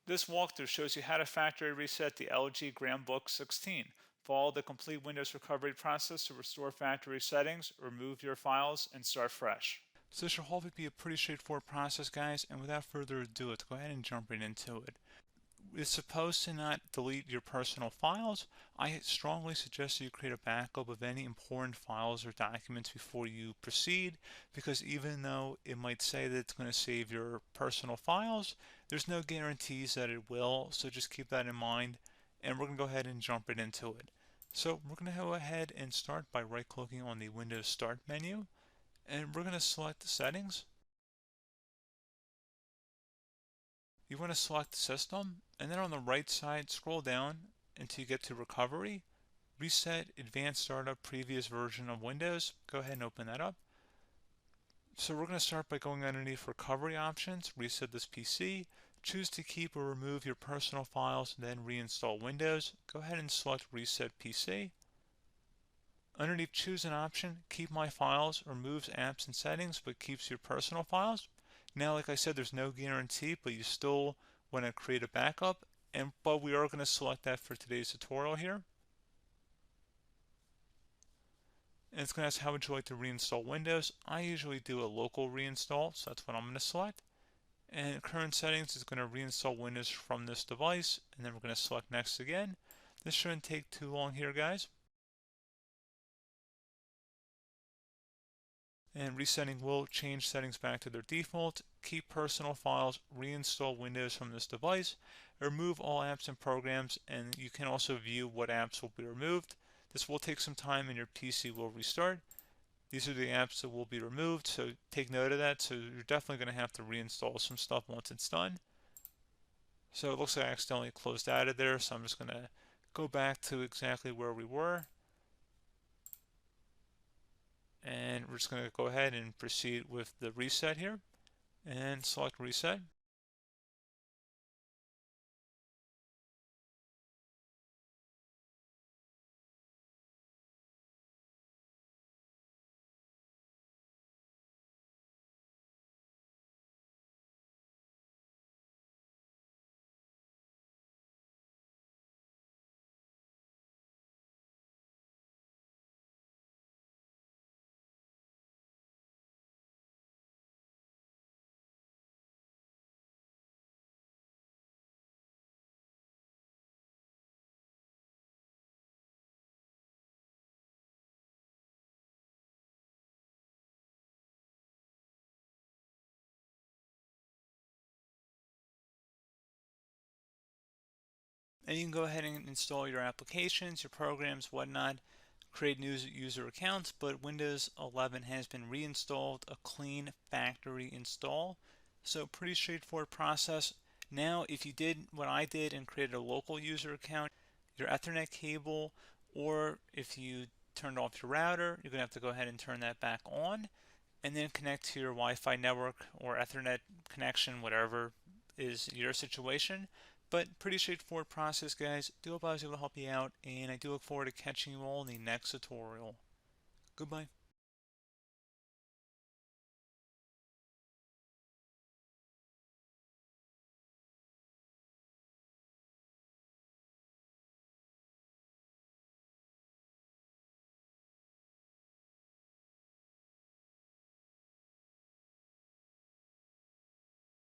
This walkthrough shows you how to factory reset the LG GramBook 16. Follow the complete Windows recovery process to restore factory settings, remove your files, and start fresh. So this should hopefully be a pretty straightforward process, guys, and without further ado, let's go ahead and jump right into it. It's supposed to not delete your personal files. I strongly suggest you create a backup of any important files or documents before you proceed, because even though it might say that it's going to save your personal files, there's no guarantees that it will, so just keep that in mind, and we're going to go ahead and jump right into it. So we're going to go ahead and start by right-clicking on the Windows Start menu, and we're going to select the settings. You want to select System, and then on the right side, scroll down until you get to Recovery. Reset Advanced Startup Previous Version of Windows. Go ahead and open that up. So we're going to start by going underneath Recovery Options, reset this PC. Choose to keep or remove your personal files, then reinstall Windows. Go ahead and select Reset PC. Underneath Choose an option, Keep My Files removes apps and settings but keeps your personal files. Now, like I said, there's no guarantee, but you still want to create a backup, but we are going to select that for today's tutorial here. And it's going to ask how would you like to reinstall Windows. I usually do a local reinstall, so that's what I'm going to select. And current settings is going to reinstall Windows from this device, and then we're going to select next again. This shouldn't take too long here, guys. And resetting will change settings back to their default, keep personal files, reinstall Windows from this device, remove all apps and programs, and you can also view what apps will be removed. This will take some time and your PC will restart. These are the apps that will be removed, so take note of that. So you're definitely going to have to reinstall some stuff once it's done. So it looks like I accidentally closed out of there, so I'm just going to go back to exactly where we were. And we're just going to go ahead and proceed with the reset here and select reset. And you can go ahead and install your applications, your programs, whatnot, create new user accounts, but Windows 11 has been reinstalled, a clean factory install. So pretty straightforward process. Now, if you did what I did and created a local user account, your Ethernet cable, or if you turned off your router, you're going to have to go ahead and turn that back on and then connect to your Wi-Fi network or Ethernet connection, whatever is your situation. But pretty straightforward process, guys. Do hope I was able to help you out, and I do look forward to catching you all in the next tutorial. Goodbye.